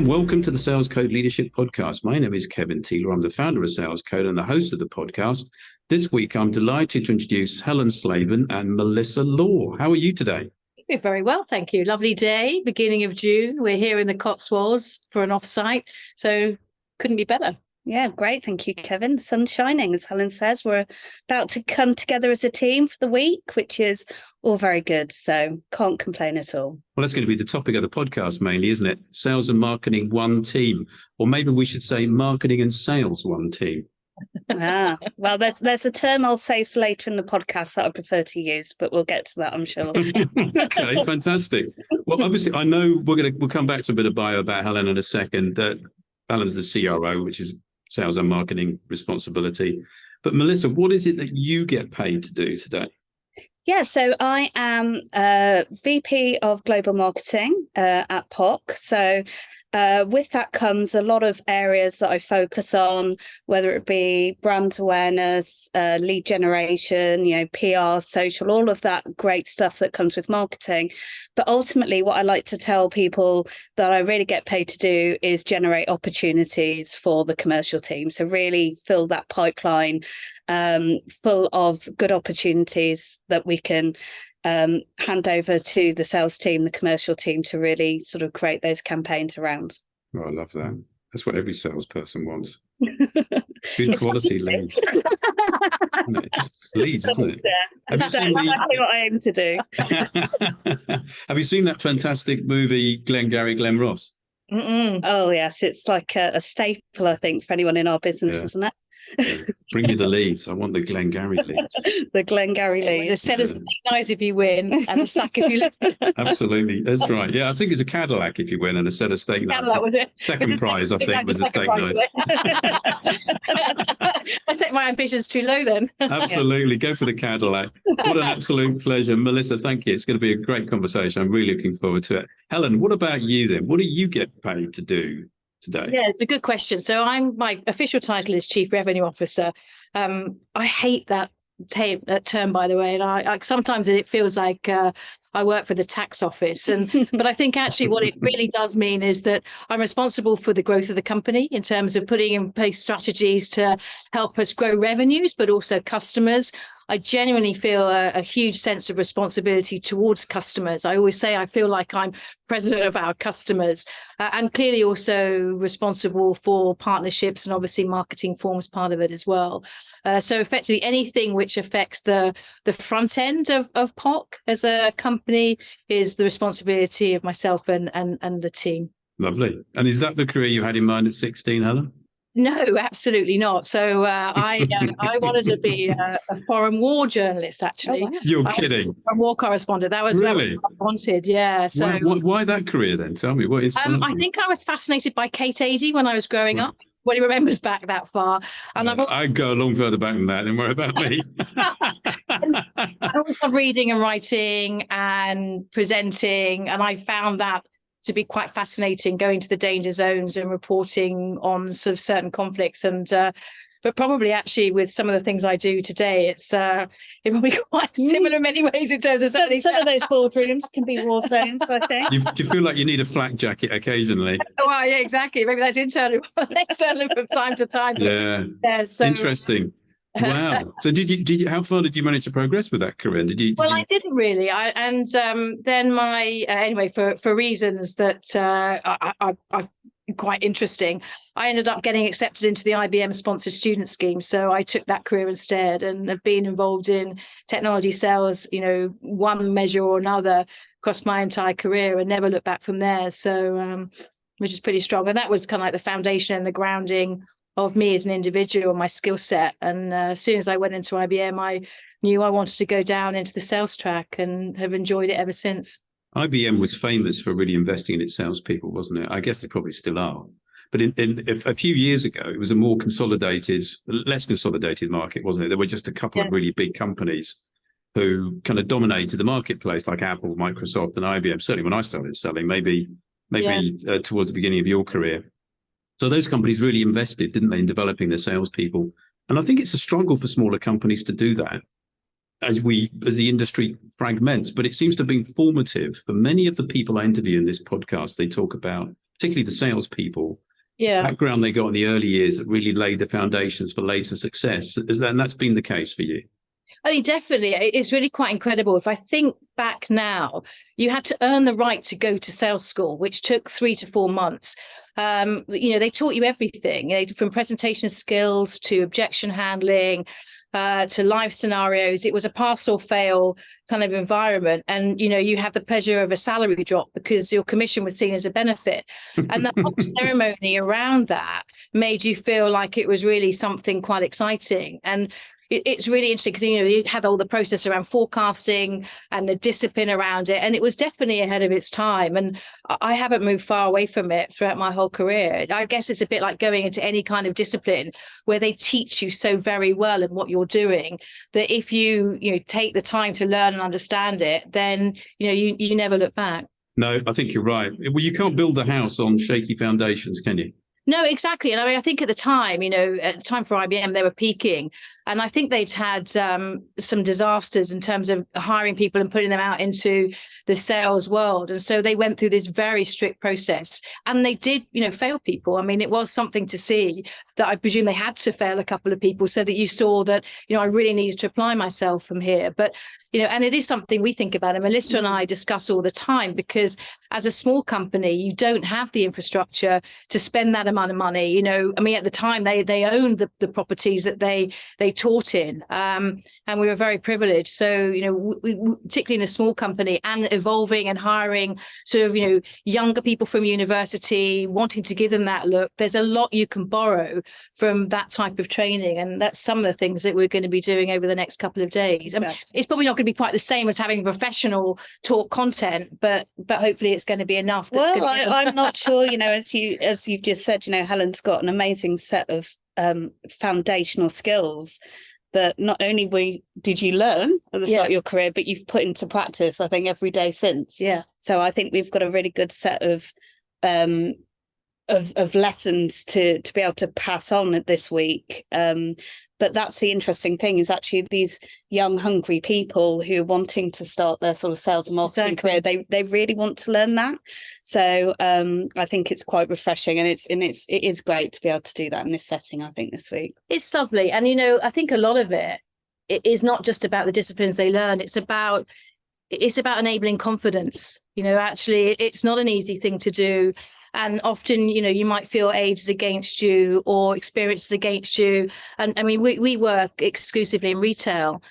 and welcome to the Sales Code Leadership Podcast. My name is Kevin Teeler. I'm the founder of Sales Code and the host of the podcast. This week, I'm delighted to introduce Helen Slaven and Melissa Law. How are you today? We're very well, thank you. Lovely day, beginning of June. We're here in the Cotswolds for an offsite, so couldn't be better. Yeah, great. Thank you, Kevin. The sun's shining, as Helen says. We're about to come together as a team for the week, which is all very good. So can't complain at all. Well, that's going to be the topic of the podcast mainly, isn't it? Sales and marketing, one team. Or maybe we should say marketing and sales, one team. Well, there's a term I'll say for later in the podcast that I prefer to use, but we'll get to that, I'm sure. Okay, fantastic. Well, obviously, I know we'll come back to a bit of bio about Helen in a second. Helen's the CRO, which is sales and marketing responsibility. But Melissa, what is it that you get paid to do today? Yeah, so I am VP of Global Marketing at POC. So with that comes a lot of areas that I focus on, whether it be brand awareness, lead generation, PR, social, all of that great stuff that comes with marketing. But ultimately, what I like to tell people that I really get paid to do is generate opportunities for the commercial team. So really fill that pipeline full of good opportunities that we can hand over to the sales team, the commercial team, to really sort of create those campaigns around. Oh, I love that. That's what every salesperson wants. Good quality leads. Just leads, isn't it? Yeah. That's exactly what I aim to do. Have you seen that fantastic movie, Glengarry Glen Ross? Oh, yes. It's like a staple, I think, for anyone in our business, isn't it? Bring me the leads. I want the Glengarry leads. The Glengarry leads. Just send us steak knives if you win and a sack if you lose. Absolutely. That's right. Yeah, I think it's a Cadillac if you win and a set of steak knives. Cadillac, was it? Second prize, I think, was the steak knives. I set my ambitions too low then. Absolutely. Go for the Cadillac. What an absolute pleasure. Melissa, thank you. It's going to be a great conversation. I'm really looking forward to it. Helen, what about you then? What do you get paid to do today? Yeah, it's a good question. So my official title is Chief Revenue Officer. I hate that term, by the way, and I sometimes it feels like I work for the tax office, but I think actually what it really does mean is that I'm responsible for the growth of the company in terms of putting in place strategies to help us grow revenues, but also customers. I genuinely feel a huge sense of responsibility towards customers. I always say I feel like I'm president of our customers, and clearly also responsible for partnerships, and obviously marketing forms part of it as well. So effectively anything which affects the front end of POC as a company is the responsibility of myself and the team. Lovely. And is that the career you had in mind at 16, Helen? No, absolutely not. So I wanted to be a foreign war journalist, actually. Oh, wow. You're kidding. A war correspondent. That was really what I wanted, yeah. So why that career then? Tell me, what inspired you? I think I was fascinated by Kate Adie when I was growing up. Nobody remembers back that far. And I'd go a long further back than that. Don't worry about me. I was reading and writing and presenting, and I found that to be quite fascinating, going to the danger zones and reporting on sort of certain conflicts. And but probably actually with some of the things I do today, it's probably quite similar in many ways in terms of some of those boardrooms can be war zones, I think. Do you feel like you need a flak jacket occasionally? Well, yeah, exactly. Maybe that's internal, external from time to time. Yeah, so interesting. Wow. So did you how far did you manage to progress with that career? I didn't really. Then anyway, for reasons that I've quite interesting, I ended up getting accepted into the IBM sponsored student scheme. So I took that career instead and have been involved in technology sales, one measure or another across my entire career and never looked back from there. So which is pretty strong. And that was kind of like the foundation and the grounding of me as an individual, my skill set. And as soon as I went into IBM, I knew I wanted to go down into the sales track and have enjoyed it ever since. IBM was famous for really investing in its salespeople, wasn't it? I guess they probably still are. But in a few years ago, it was a more less consolidated market, wasn't it? There were just a couple of really big companies who kind of dominated the marketplace, like Apple, Microsoft, and IBM. Certainly when I started selling, maybe towards the beginning of your career. So those companies really invested, didn't they, in developing their salespeople? And I think it's a struggle for smaller companies to do that as the industry fragments. But it seems to have been formative for many of the people I interview in this podcast. They talk about particularly the salespeople, Yeah. background they got in the early years that really laid the foundations for later success. And that's been the case for you? I mean, definitely. It's really quite incredible. If I think back now, you had to earn the right to go to sales school, which took 3 to 4 months. They taught you everything, from presentation skills to objection handling, to live scenarios. It was a pass or fail kind of environment. And, you had the pleasure of a salary drop because your commission was seen as a benefit. And the whole ceremony around that made you feel like it was really something quite exciting. And it's really interesting because, you had all the process around forecasting and the discipline around it. And it was definitely ahead of its time. And I haven't moved far away from it throughout my whole career. I guess it's a bit like going into any kind of discipline where they teach you so very well in what you're doing that if you take the time to learn and understand it, then, you never look back. No, I think you're right. Well, you can't build a house on shaky foundations, can you? No, exactly. And I mean, I think at the time for IBM, they were peaking. And I think they'd had some disasters in terms of hiring people and putting them out into the sales world. And so they went through this very strict process and they did, fail people. I mean, it was something to see that I presume they had to fail a couple of people so that you saw that, I really needed to apply myself from here. But, and it is something we think about. And Melissa and I discuss all the time because as a small company, you don't have the infrastructure to spend that amount of money. I mean, at the time, they owned the properties that they taught in, and we were very privileged. So, we, particularly in a small company and evolving and hiring sort of, younger people from university, wanting to give them that look, there's a lot you can borrow from that type of training. And that's some of the things that we're going to be doing over the next couple of days. Exactly. I mean, it's probably not going to be quite the same as having professional talk content, but hopefully it's going to be enough. Well, I'm not sure, as you've just said, Helen's got an amazing set of foundational skills that not only did you learn at the start of your career, but you've put into practice, I think, every day since. Yeah. So I think we've got a really good set of lessons to be able to pass on this week. But that's the interesting thing is actually these young, hungry people who are wanting to start their sort of sales and marketing career, they really want to learn that. So I think it's quite refreshing and it is great to be able to do that in this setting, I think, this week. It's lovely. And, I think a lot of it is not just about the disciplines they learn. It's about enabling confidence. Actually, it's not an easy thing to do. And often, you might feel age is against you or experience is against you. And I mean, we work exclusively in retail,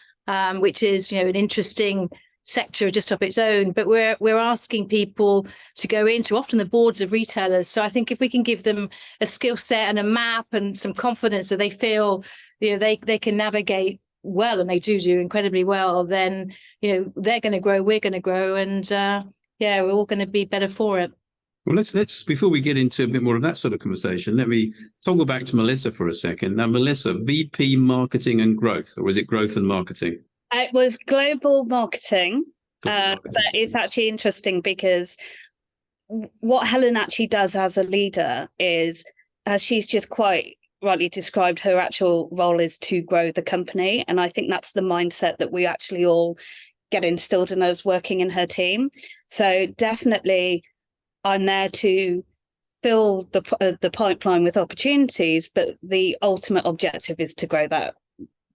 which is, an interesting sector just of its own. But we're asking people to go into often the boards of retailers. So I think if we can give them a skill set and a map and some confidence that they feel, they can navigate well, and they do incredibly well, then, they're going to grow, we're going to grow, and we're all going to be better for it. Well, let's before we get into a bit more of that sort of conversation, let me toggle back to Melissa for a second. Now, Melissa, VP Marketing and Growth, or is it Growth and Marketing? It was Global Marketing, but it's actually interesting because what Helen actually does as a leader is, as she's just quite rightly described, her actual role is to grow the company. And I think that's the mindset that we actually all get instilled in us working in her team. So definitely I'm there to fill the pipeline with opportunities, but the ultimate objective is to grow that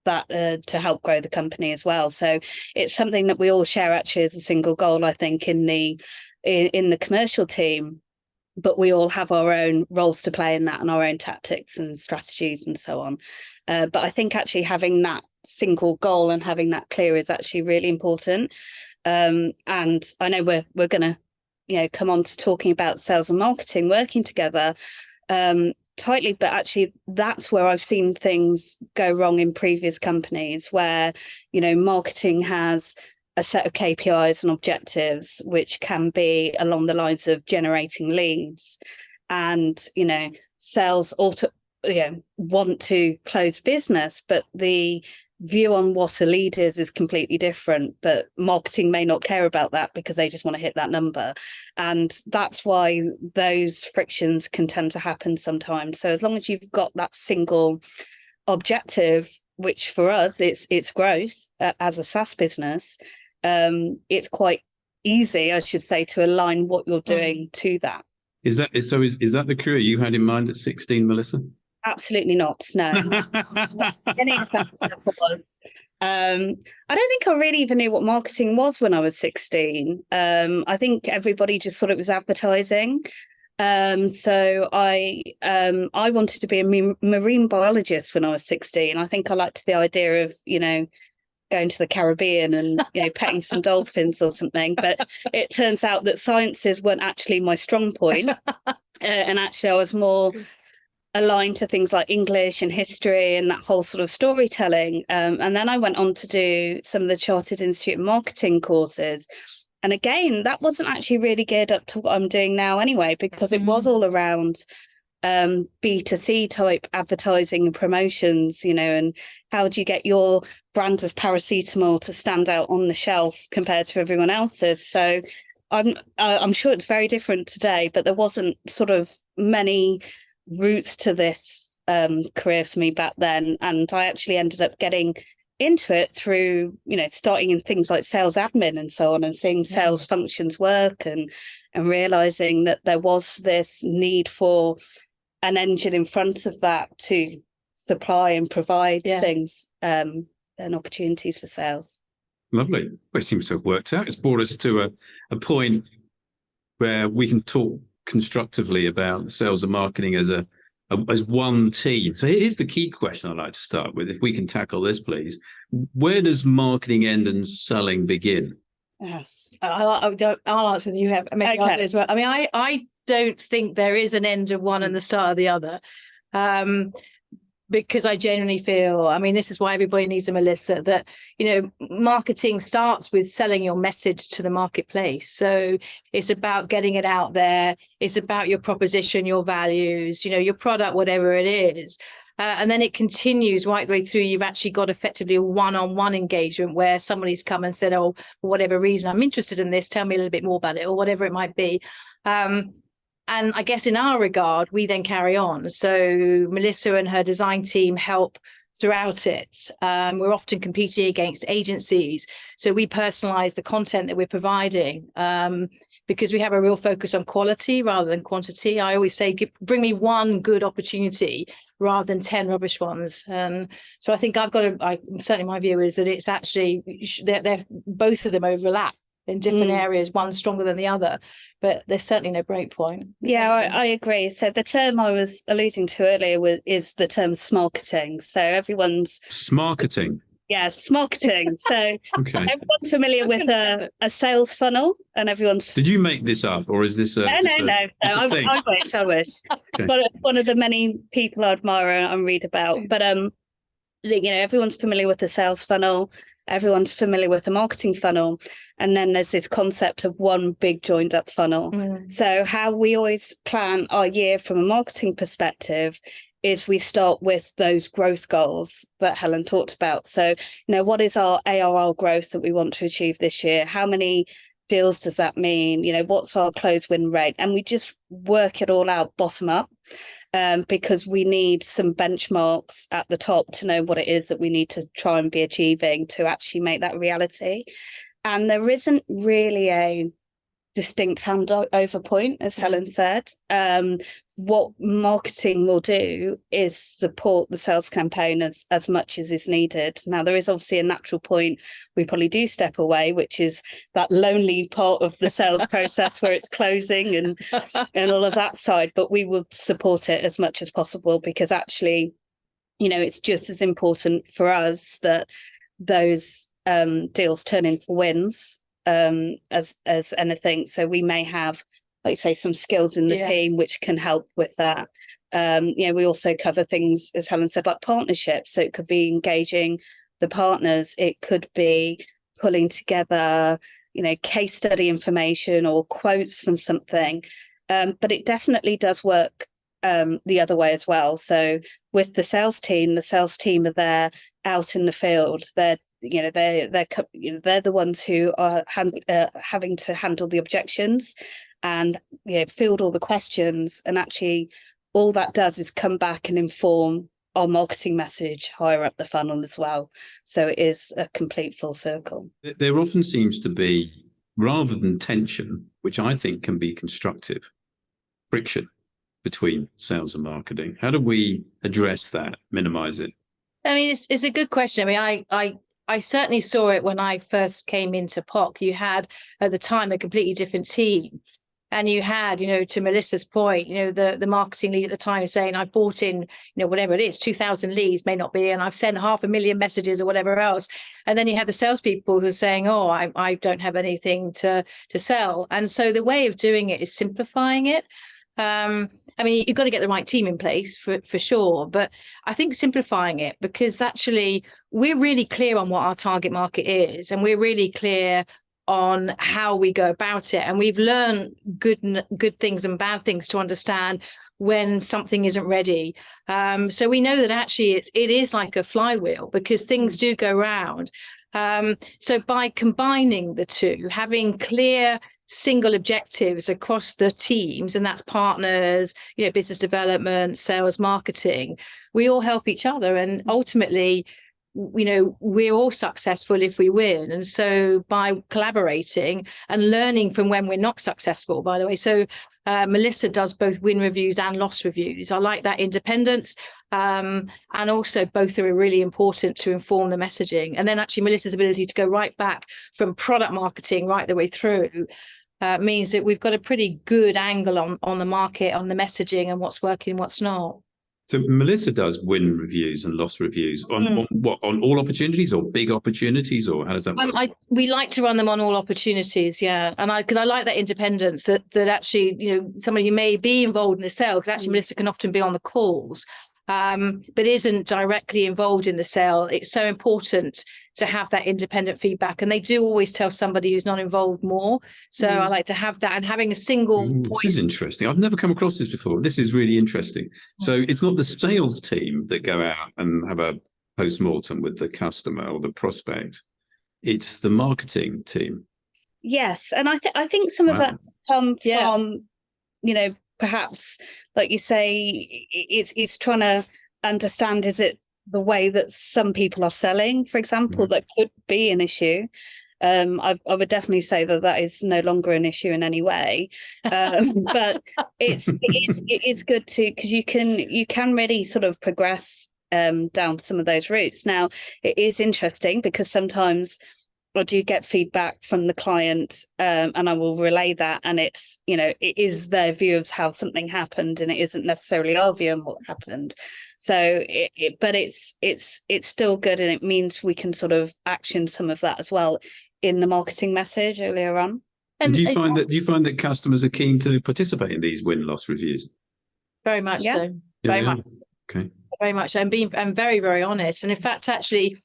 to help grow the company as well. So it's something that we all share actually as a single goal, I think, in the commercial team, but we all have our own roles to play in that and our own tactics and strategies and so on. But I think actually having that single goal and having that clear is actually really important. And I know we're going to come on to talking about sales and marketing working together tightly, but actually that's where I've seen things go wrong in previous companies where, marketing has a set of KPIs and objectives, which can be along the lines of generating leads and, sales want to close business, but the view on what a lead is completely different, but marketing may not care about that because they just want to hit that number. And that's why those frictions can tend to happen sometimes. So as long as you've got that single objective, which for us, it's growth as a SaaS business, it's quite easy, I should say, to align what you're doing to that. Is that is that the career you had in mind at 16, Melissa? Absolutely not. No. Any of that stuff was. I don't think I really even knew what marketing was when I was 16. I think everybody just thought it was advertising. So I wanted to be a marine biologist when I was 16. I think I liked the idea of, going to the Caribbean and petting some dolphins or something. But it turns out that sciences weren't actually my strong point, and actually I was more aligned to things like English and history and that whole sort of storytelling. And then I went on to do some of the Chartered Institute of Marketing courses. And again, that wasn't actually really geared up to what I'm doing now anyway, because it was all around B2C type advertising and promotions, and how do you get your brand of paracetamol to stand out on the shelf compared to everyone else's? So I'm sure it's very different today, but there wasn't sort of many routes to this career for me back then. And I actually ended up getting into it through, starting in things like sales admin and so on, and seeing sales functions work and realizing that there was this need for an engine in front of that to supply and provide things and opportunities for sales. Lovely. Well, it seems to have worked out. It's brought us to a point where we can talk constructively about sales and marketing as one team. So here's the key question I'd like to start with. If we can tackle this, please. Where does marketing end and selling begin? Yes. I'll answer. You have maybe answer as well. I mean, I don't think there is an end of one and the start of the other. Because I genuinely feel, I mean, this is why everybody needs a Melissa, that, marketing starts with selling your message to the marketplace. So it's about getting it out there. It's about your proposition, your values, your product, whatever it is. And then it continues right the way through. You've actually got effectively a one-on-one engagement where somebody's come and said, oh, for whatever reason, I'm interested in this. Tell me a little bit more about it, or whatever it might be. And I guess in our regard, we then carry on. So Melissa and her design team help throughout it. We're often competing against agencies. So we personalize the content that we're providing because we have a real focus on quality rather than quantity. I always say, bring me one good opportunity rather than 10 rubbish ones. And so I think certainly my view is that it's actually, they're both of them overlap in different areas, one stronger than the other, but there's certainly no break point. Yeah, I agree. So the term I was alluding to earlier is the term smarketing. So everyone's smarketing. Yes, marketing. So everyone's familiar with a sales funnel, and everyone's. Did you make this up, or is this a? No. I wish. Okay. But one of the many people I admire and read about. But everyone's familiar with the sales funnel. Everyone's familiar with the marketing funnel. And then there's this concept of one big joined up funnel. So how we always plan our year from a marketing perspective is we start with those growth goals that Helen talked about. So, what is our ARR growth that we want to achieve this year? How many deals does that mean? What's our close win rate? And we just work it all out bottom up. Because we need some benchmarks at the top to know what it is that we need to try and be achieving to actually make that reality. And there isn't really a distinct handover point, as Helen said. What marketing will do is support the sales campaign as much as is needed. Now, there is obviously a natural point we probably do step away, which is that lonely part of the sales process where it's closing and all of that side. But we will support it as much as possible because actually, it's just as important for us that those deals turn into wins as anything. So we may have, like say, some skills in the team which can help with that. We also cover things, as Helen said, like partnerships. So it could be engaging the partners. It could be pulling together, case study information or quotes from something. But it definitely does work the other way as well. So with the sales team are there out in the field. They're the ones who are having to handle the objections and field all the questions, and actually all that does is come back and inform our marketing message higher up the funnel as well. So it is a complete full circle. There often seems to be, rather than tension, which I think can be constructive. For friction between sales and marketing? How do we address that, minimize it? I mean, it's a good question. I mean, I certainly saw it when I first came into POC. You had at the time a completely different team. And you had, to Melissa's point, the marketing lead at the time saying, I bought in, whatever it is, 2,000 leads, may not be, and I've sent 500,000 messages or whatever else. And then you have the salespeople who are saying, oh, I don't have anything to sell. And so the way of doing it is simplifying it. I mean, you've got to get the right team in place for sure. But I think simplifying it, because actually we're really clear on what our target market is, and we're really clear on how we go about it, and we've learned good things and bad things to understand when something isn't ready. So we know that actually it is like a flywheel, because things do go round. So by combining the two, having clear single objectives across the teams, and that's partners, business development, sales, marketing, we all help each other, and ultimately we're all successful if we win. And so by collaborating and learning from when we're not successful, by the way, so Melissa does both win reviews and loss reviews. I like that independence. And also both are really important to inform the messaging. And then actually Melissa's ability to go right back from product marketing right the way through means that we've got a pretty good angle on the market, on the messaging, and what's working and what's not. So Melissa does win reviews and loss reviews on all opportunities, or big opportunities, or how does that work? We like to run them on all opportunities, yeah. And because I like that independence, that actually, somebody who may be involved in the sale, because actually Melissa can often be on the calls, but isn't directly involved in the sale. It's so important to have that independent feedback, and they do always tell somebody who's not involved more. So I like to have that, and having a single voice. This is interesting. I've never come across this before. This is really interesting. So it's not the sales team that go out and have a post-mortem with the customer or the prospect. It's the marketing team. Yes, and I think some of that come from, perhaps, like you say, it's trying to understand, is it the way that some people are selling, for example, that could be an issue. I would definitely say that is no longer an issue in any way, but it's good to, because you can really sort of progress down some of those routes. Now, it is interesting because sometimes I do get feedback from the client, and I will relay that, and it's, it is their view of how something happened, and it isn't necessarily our view on what happened. So but it's still good, and it means we can sort of action some of that as well in the marketing message earlier on. And do you find that customers are keen to participate in these win-loss reviews? Very much so. Very much. Okay. Very much. I'm very, very honest. And in fact, actually,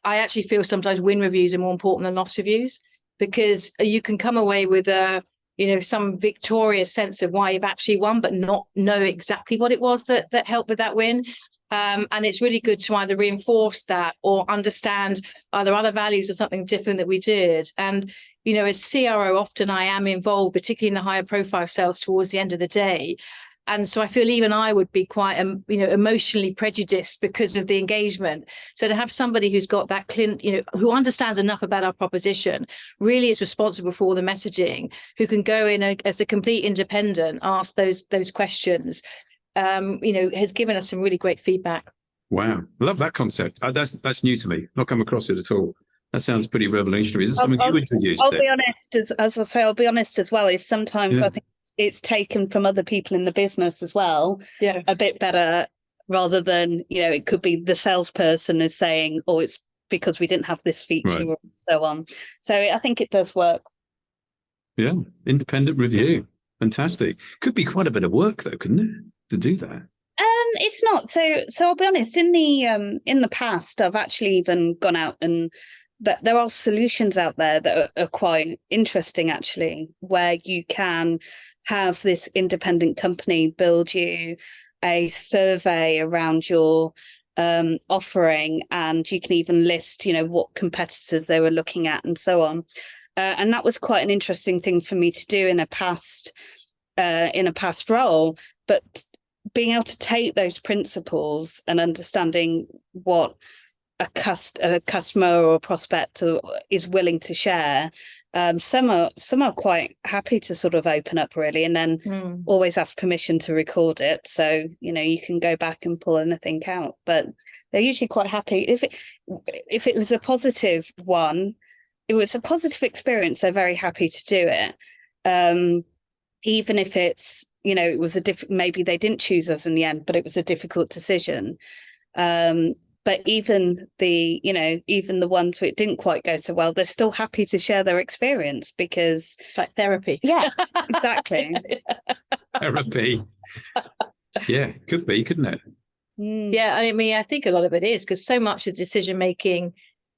I actually feel sometimes win reviews are more important than loss reviews, because you can come away with some victorious sense of why you've actually won, but not know exactly what it was that helped with that win. And it's really good to either reinforce that or understand, are there other values or something different that we did? And, as CRO, often I am involved, particularly in the higher profile sales towards the end of the day. And so I feel even I would be quite, emotionally prejudiced because of the engagement. So to have somebody who's got that who understands enough about our proposition, really is responsible for all the messaging, who can go in as a complete independent, ask those questions, has given us some really great feedback. Wow, I love that concept. That's new to me. Not come across it at all. That sounds pretty revolutionary. Is it something you introduced? I'll be honest, as I say, I'll be honest as well, is sometimes I think it's taken from other people in the business as well, a bit better, rather than, it could be the salesperson is saying, oh, it's because we didn't have this feature, and so on. So I think it does work. Yeah, independent review. Fantastic. Could be quite a bit of work though, couldn't it, to do that? It's not. So I'll be honest, in the past, I've actually even gone out, and that there are solutions out there that are quite interesting, actually, where you can have this independent company build you a survey around your offering, and you can even list, what competitors they were looking at and so on. And that was quite an interesting thing for me to do in a past role. But being able to take those principles and understanding what a customer or a prospect is willing to share. Some are quite happy to sort of open up really, and then always ask permission to record it. So, you can go back and pull anything out, but they're usually quite happy. If it was a positive one, it was a positive experience, they're very happy to do it. Even if it's, it was maybe they didn't choose us in the end, but it was a difficult decision. But even the ones who it didn't quite go so well, they're still happy to share their experience because it's like therapy. Yeah, exactly. Therapy. Yeah, could be, couldn't it? Yeah, I mean, I think a lot of it is because so much of decision making,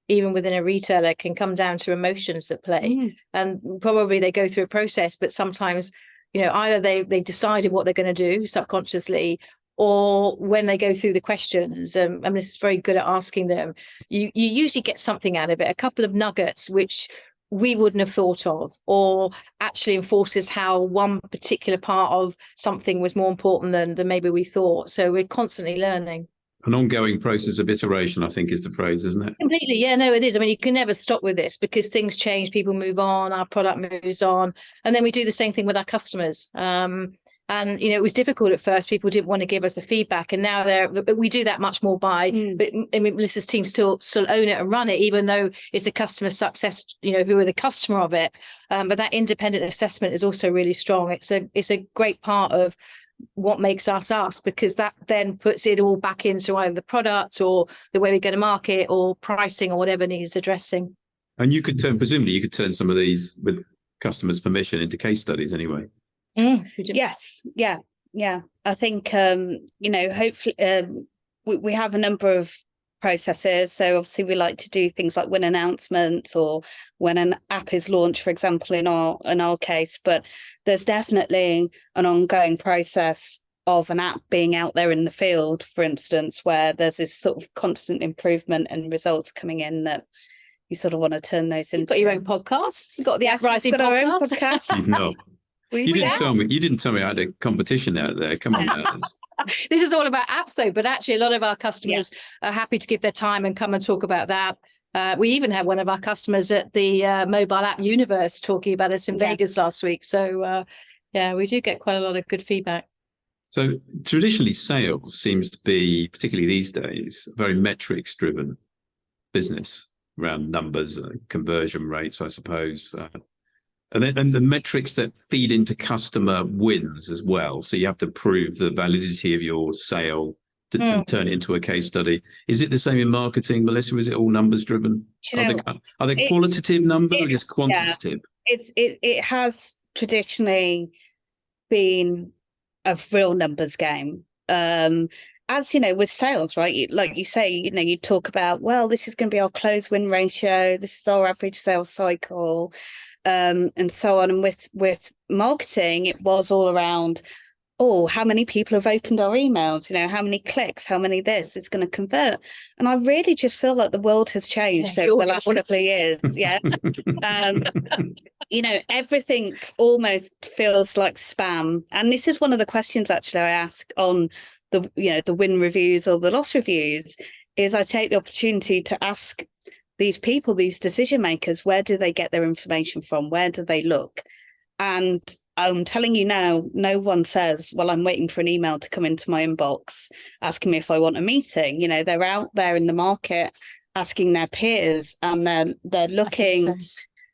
even within a retailer, can come down to emotions at play. And probably they go through a process, but sometimes, either they decided what they're going to do subconsciously, or when they go through the questions, and this is very good at asking them, you usually get something out of it, a couple of nuggets which we wouldn't have thought of, or actually enforces how one particular part of something was more important than maybe we thought. So we're constantly learning. An ongoing process of iteration, I think, is the phrase, isn't it? Completely. Yeah, no, it is. I mean, you can never stop with this because things change, people move on, our product moves on. And then we do the same thing with our customers. And, it was difficult at first. People didn't want to give us the feedback. And now we do that much more but I mean, Melissa's team still own it and run it, even though it's a customer success, who are the customer of it. But that independent assessment is also really strong. It's a great part of what makes us, because that then puts it all back into either the product or the way we go to market or pricing or whatever needs addressing. And presumably you could turn some of these with customers' permission into case studies anyway. Yes. Yeah. I think, hopefully we have a number of processes. So obviously we like to do things like when announcements or when an app is launched, for example, in our case, but there's definitely an ongoing process of an app being out there in the field, for instance, where there's this sort of constant improvement and results coming in that you sort of want to turn those into. You've got your own podcast. You've got the App Rising podcast. No. You didn't tell me I had a competition out there. Come on now. This is all about apps though, but actually a lot of our customers are happy to give their time and come and talk about that. We even had one of our customers at the Mobile App Universe talking about us in Vegas last week. So we do get quite a lot of good feedback. So traditionally sales seems to be, particularly these days, a very metrics driven business around numbers, conversion rates, I suppose. And then the metrics that feed into customer wins as well. So you have to prove the validity of your sale to turn it into a case study. Is it the same in marketing, Melissa? Is it all numbers driven? Are they qualitative numbers or just quantitative? It has traditionally been a real numbers game. As with sales, right? Like you say, you talk about, well, this is going to be our close win ratio. This is our average sales cycle. And so on. And with marketing, it was all around, how many people have opened our emails? How many clicks? How many this? It's going to convert. And I really just feel like the world has changed over the last couple of years. Yeah. Everything almost feels like spam. And this is one of the questions actually I ask on the win reviews or the loss reviews, is I take the opportunity to ask these people, these decision makers, where do they get their information from? Where do they look? And I'm telling you now, no one says, well, I'm waiting for an email to come into my inbox asking me if I want a meeting. They're out there in the market asking their peers, and they're looking.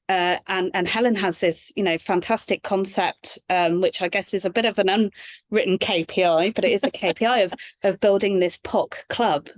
And Helen has this, fantastic concept, which I guess is a bit of an unwritten KPI, but it is a KPI of building this POC club,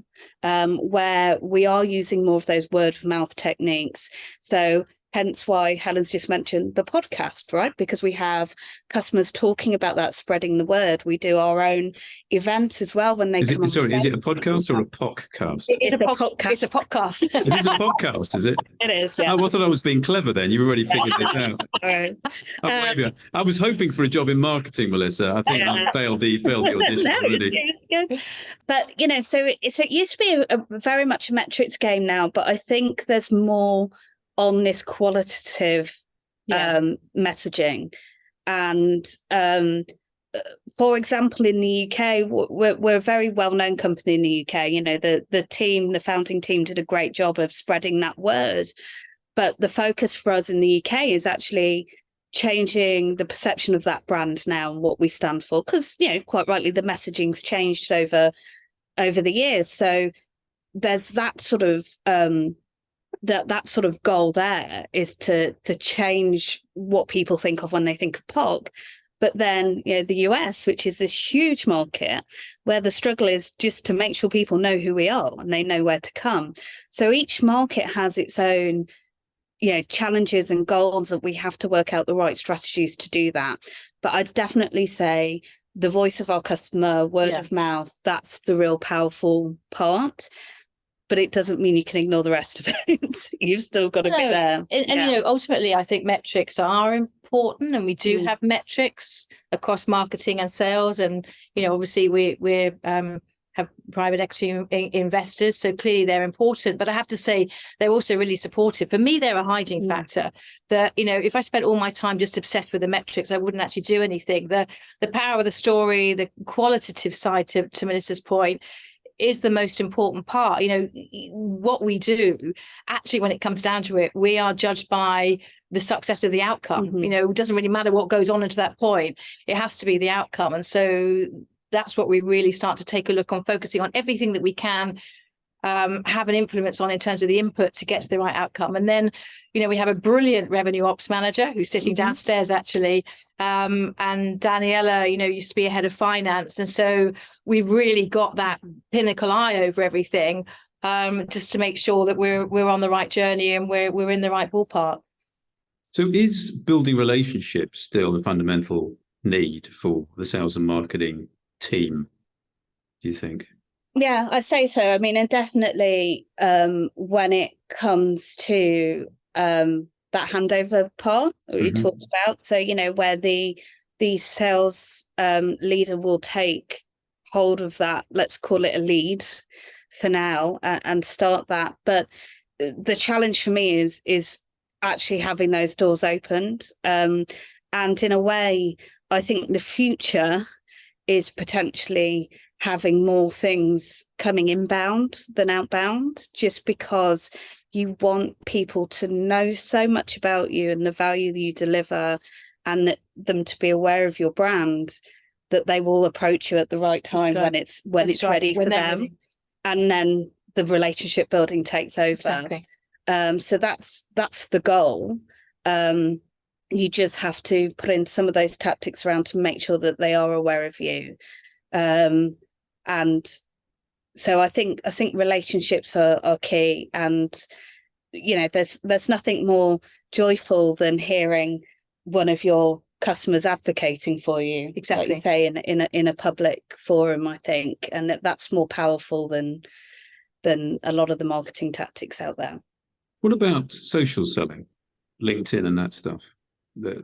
where we are using more of those word of mouth techniques. So hence why Helen's just mentioned the podcast, right? Because we have customers talking about that, spreading the word. We do our own event as well when they come on. Sorry, is it a podcast or a POCcast? It's a podcast. It's a podcast. It is a podcast, is it? It is, yeah. I thought I was being clever then. You've already figured this out. Right. I was hoping for a job in marketing, Melissa. I think I failed the audition already. Good. But, so it used to be a very much a metrics game now, but I think there's more on this qualitative messaging, and for example, in the UK, we're a very well-known company in the UK. You know, the founding team did a great job of spreading that word. But the focus for us in the UK is actually changing the perception of that brand now and what we stand for. Because, you know, quite rightly, the messaging's changed over the years. So there's that sort of that sort of goal there, is to change what people think of when they think of POC. But then, you know, the US, which is this huge market where the struggle is just to make sure people know who we are and they know where to come. So each market has its own, you know, challenges and goals that we have to work out the right strategies to do that. But I'd definitely say the voice of our customer, word of mouth, that's the real powerful part. But it doesn't mean you can ignore the rest of it. You've still got to be there. And you know, ultimately, I think metrics are important, and we do have metrics across marketing and sales. And, you know, obviously we have private equity investors, so clearly they're important. But I have to say, they're also really supportive. For me, they're a hygiene factor. That, you know, if I spent all my time just obsessed with the metrics, I wouldn't actually do anything. The power of the story, the qualitative side, to Melissa's point, is the most important part. You know, what we do, actually, when it comes down to it, we are judged by the success of the outcome. You know, it doesn't really matter what goes on into that point. It has to be the outcome. And so that's what we really start to take a look on, focusing on everything that we can have an influence on in terms of the input to get to the right outcome. And then, you know, we have a brilliant revenue ops manager who's sitting downstairs, actually. And Daniela, you know, used to be a head of finance. And so we've really got that pinnacle eye over everything, just to make sure that we're on the right journey and we're in the right ballpark. So is building relationships still a fundamental need for the sales and marketing team, do you think? Yeah, I say so. I mean, and definitely when it comes to that handover part that we talked about. So, you know, where the sales leader will take hold of that, let's call it a lead for now, and start that. But the challenge for me is actually having those doors opened. And in a way, I think the future is potentially having more things coming inbound than outbound, just because you want people to know so much about you and the value that you deliver, and them to be aware of your brand, that they will approach you at the right time when it's ready for them. Ready. And then the relationship building takes over. Exactly. So that's the goal. You just have to put in some of those tactics around to make sure that they are aware of you. And so I think relationships are key. And, you know, there's nothing more joyful than hearing one of your customers advocating for you, exactly, like you say, in a public forum, I think. And that's more powerful than a lot of the marketing tactics out there. What about social selling, LinkedIn and that stuff? Very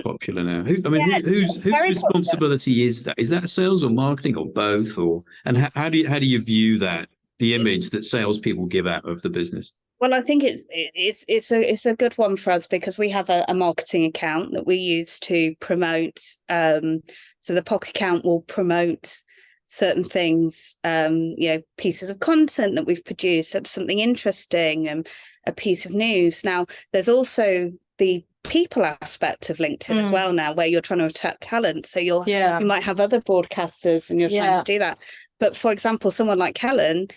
popular now. Whose responsibility is that? Is that sales or marketing or both? And how do you view that, the image that salespeople give out of the business? Well, I think it's a good one for us, because we have a marketing account that we use to promote. So the POC account will promote certain things, you know, pieces of content that we've produced, that's something interesting, and a piece of news. Now, there's also the people aspect of LinkedIn as well now, where you're trying to attract talent. So you might have other broadcasters and you're trying to do that. But for example, someone like Helen,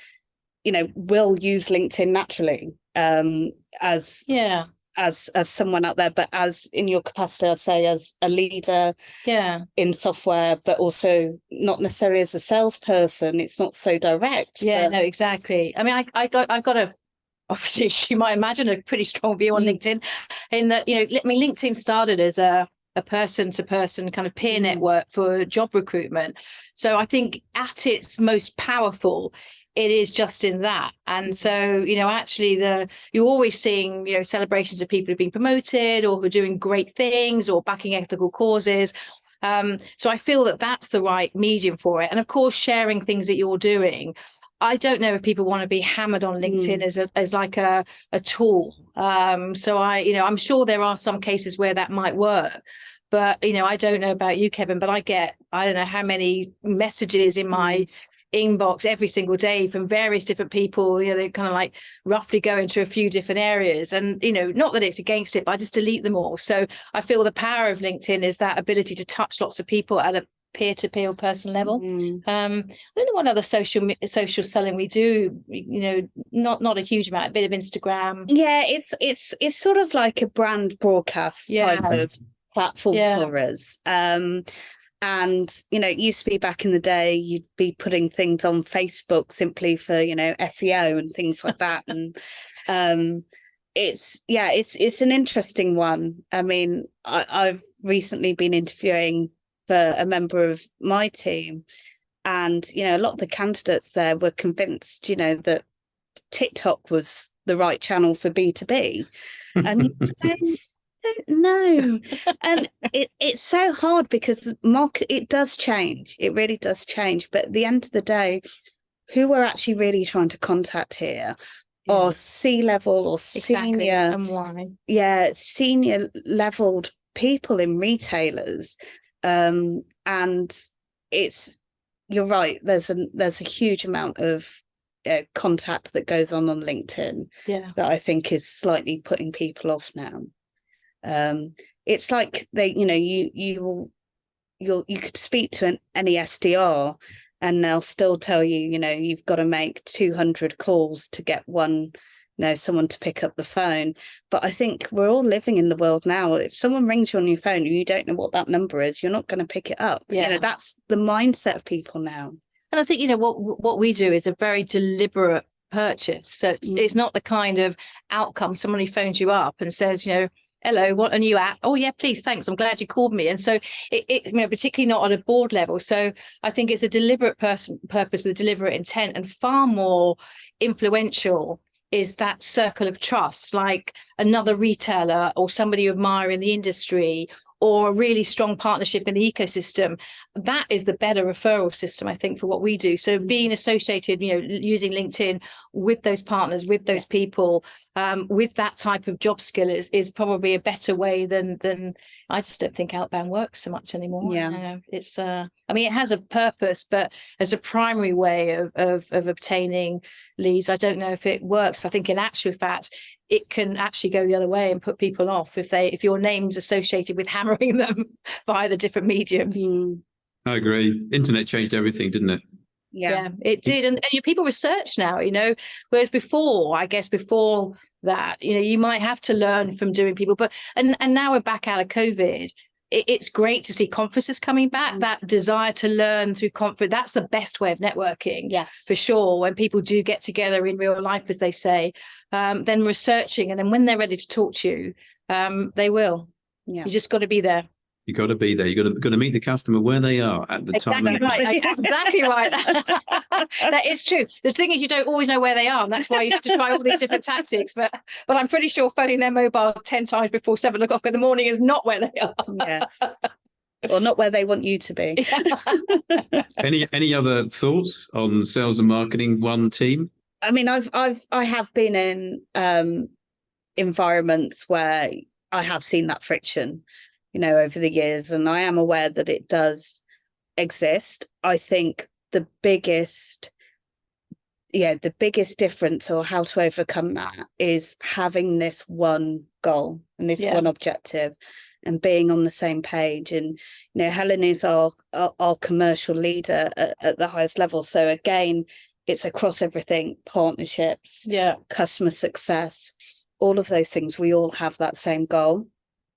you know, will use LinkedIn naturally as someone out there, but as in your capacity, I'd say, as a leader in software, but also not necessarily as a salesperson. It's not so direct. No, exactly. I mean, I've got a, obviously, you might imagine, a pretty strong view on LinkedIn, in that, you know, I mean, LinkedIn started as a person-to-person kind of peer network for job recruitment. So I think at its most powerful, it is just in that. And so, you know, actually you're always seeing, you know, celebrations of people who've been promoted or who are doing great things or backing ethical causes. So I feel that that's the right medium for it. And of course, sharing things that you're doing. I don't know if people want to be hammered on LinkedIn as like a tool. So I'm sure there are some cases where that might work. But, I don't know about you, Kevin, but I don't know how many messages in my inbox every single day from various different people. They kind of like roughly go into a few different areas, and not that it's against it, but I just delete them all. So I feel the power of LinkedIn is that ability to touch lots of people at a peer-to-peer person level. I don't know what other social selling we do. Not a huge amount, a bit of Instagram. Yeah, it's sort of like a brand broadcast type of platform for us. And, it used to be back in the day, you'd be putting things on Facebook simply for, SEO and things like that. And it's an interesting one. I mean, I've recently been interviewing for a member of my team, and, a lot of the candidates there were convinced, that TikTok was the right channel for B2B. And no, and it's so hard because it does change. It really does change. But at the end of the day, who we're actually really trying to contact here are C-level or senior, and why? Senior leveled people in retailers, and you're right. There's a huge amount of contact that goes on LinkedIn that I think is slightly putting people off now. It's like you could speak to any SDR and they'll still tell you, you've got to make 200 calls to get one, someone to pick up the phone. But I think we're all living in the world now. If someone rings you on your phone and you don't know what that number is, you're not going to pick it up. That's the mindset of people now. And I think, what we do is a very deliberate purchase. So it's not the kind of outcome somebody phones you up and says, hello, what a new app. Oh yeah, please, thanks. I'm glad you called me. And so it particularly not at a board level. So I think it's a deliberate purpose with a deliberate intent, and far more influential is that circle of trust, like another retailer or somebody you admire in the industry, or a really strong partnership in the ecosystem. That is the better referral system, I think, for what we do. So being associated, using LinkedIn with those partners, with those people, with that type of job skill is probably a better way than I just don't think outbound works so much anymore. It's it has a purpose, but as a primary way of obtaining leads, I don't know if it works. I think in actual fact, it can actually go the other way and put people off if your name's associated with hammering them via the different mediums. I agree. Internet changed everything, didn't it? Yeah, it did. And people research now, whereas before that, you might have to learn from doing people. But and now we're back out of COVID. It's great to see conferences coming back. That desire to learn through conference, that's the best way of networking. Yes, for sure. When people do get together in real life, as they say, then researching, and then when they're ready to talk to you, they will. You just got to be there. You got to be there. You got to meet the customer where they are at the time. Right. Exactly right. That is true. The thing is, you don't always know where they are, and that's why you have to try all these different tactics. But I'm pretty sure phoning their mobile 10 times before 7 o'clock in the morning is not where they are. Yes. Or not where they want you to be. Any other thoughts on sales and marketing, one team? I mean, I have been in environments where I have seen that friction, over the years, and I am aware that it does exist. I think the biggest difference, or how to overcome that, is having this one goal and this one objective, and being on the same page. And Helen is our commercial leader at the highest level, so again, it's across everything: partnerships, customer success, all of those things. We all have that same goal.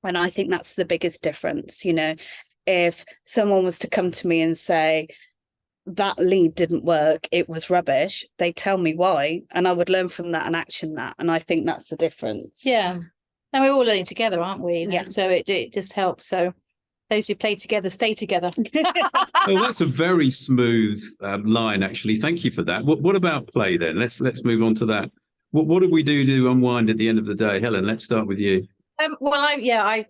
And I think that's the biggest difference. If someone was to come to me and say, that lead didn't work, it was rubbish, they tell me why, and I would learn from that and action that. And I think that's the difference. Yeah. And we're all learning together, aren't we? Yeah. So it just helps. So those who play together, stay together. Well, that's a very smooth line, actually. Thank you for that. What about play then? Let's move on to that. What do we do to unwind at the end of the day? Helen, let's start with you. Well, I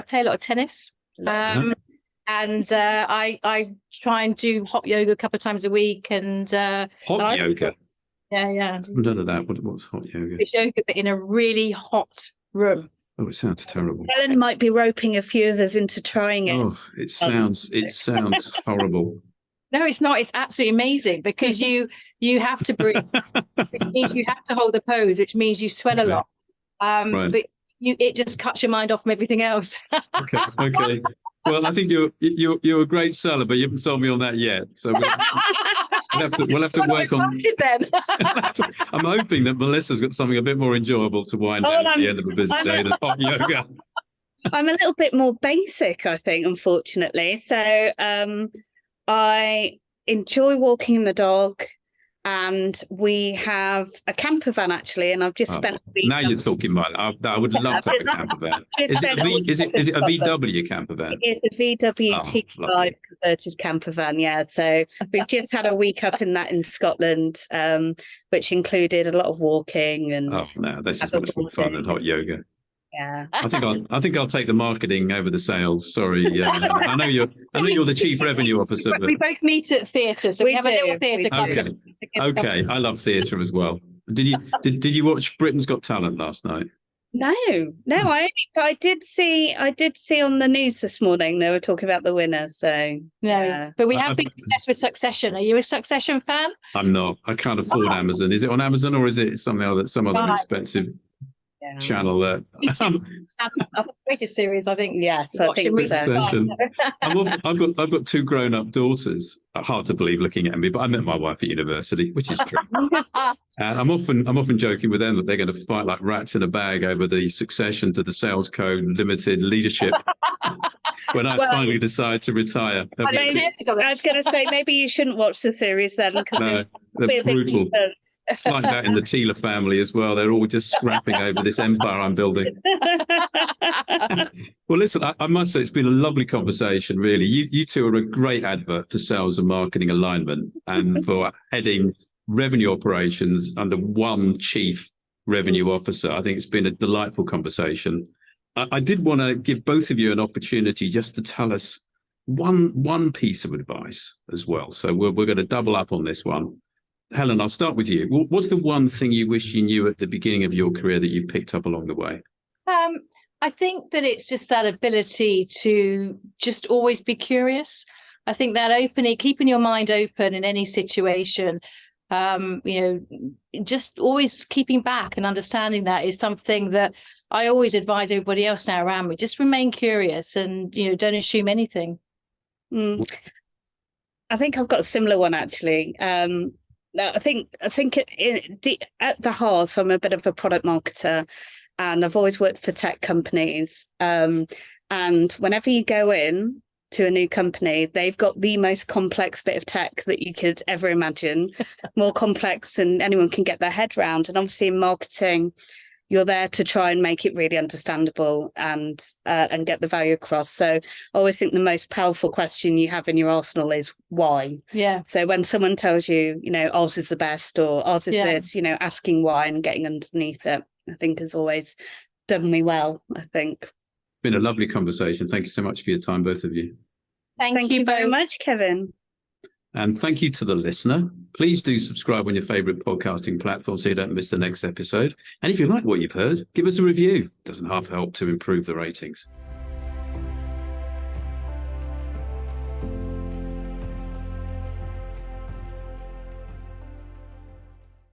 play a lot of tennis, and I try and do hot yoga a couple of times a week. And hot yoga. Yeah. I haven't done that. What's hot yoga? It's yoga, but in a really hot room. Oh, it sounds terrible. Helen might be roping a few of us into trying it. Oh, it sounds horrible. No, it's not. It's absolutely amazing because you have to breathe, which means you have to hold the pose, which means you sweat a lot. Right. But it just cuts your mind off from everything else. Okay. Well, I think you're a great seller, but you haven't told me on that yet. So we'll have to work on. Then. I'm hoping that Melissa's got something a bit more enjoyable to wind down at the end of a busy day than hot yoga. I'm a little bit more basic, I think, unfortunately. So I enjoy walking the dog, and we have a camper van actually, and I've just spent a week. Now you're talking about it. I would love to have a camper van. Is it a VW camper van? It is a VW T5 converted camper van, yeah. So we've just had a week up in that in Scotland, which included a lot of walking and. Oh no, this is much more fun than hot yoga. Yeah, I think I'll take the marketing over the sales. Sorry, I know you're the chief revenue officer. But... We both meet at theatre, so we have a little theatre club. Okay, I love theatre as well. Did you watch Britain's Got Talent last night? No, I did see on the news this morning they were talking about the winner. So no, but we have been obsessed with Succession. Are you a Succession fan? I'm not. I can't afford Amazon. Is it on Amazon or is it some other expensive channel that greatest series, I think. Yes, I think so. I've got two grown-up daughters. Hard to believe looking at me, but I met my wife at university, which is true. And I'm often joking with them that they're going to fight like rats in a bag over the succession to the Sales Code Limited leadership when I finally decide to retire. I was going to say maybe you shouldn't watch the series then, because they're brutal. It's like that in the Teela family as well. They're all just scrapping over this empire I'm building. Well, listen, I must say it's been a lovely conversation, really. You two are a great advert for sales and marketing alignment and for heading revenue operations under one chief revenue officer. I think it's been a delightful conversation. I did want to give both of you an opportunity just to tell us one piece of advice as well. So we're going to double up on this one. Helen, I'll start with you. What's the one thing you wish you knew at the beginning of your career that you picked up along the way? I think that it's just that ability to just always be curious. I think that keeping your mind open in any situation, just always keeping back and understanding that is something that I always advise everybody else now around me. Just remain curious and, don't assume anything. I think I've got a similar one, actually. I think at the heart, so I'm a bit of a product marketer, and I've always worked for tech companies. And whenever you go in to a new company, they've got the most complex bit of tech that you could ever imagine, more complex than anyone can get their head around. And obviously in marketing, you're there to try and make it really understandable and get the value across. So I always think the most powerful question you have in your arsenal is why. Yeah. So when someone tells you, ours is the best or ours is this, asking why and getting underneath it, I think has always done me well, I think. Been a lovely conversation. Thank you so much for your time, both of you. Thank you very much, Kevin. And thank you to the listener. Please do subscribe on your favourite podcasting platform so you don't miss the next episode. And if you like what you've heard, give us a review. It doesn't half help to improve the ratings.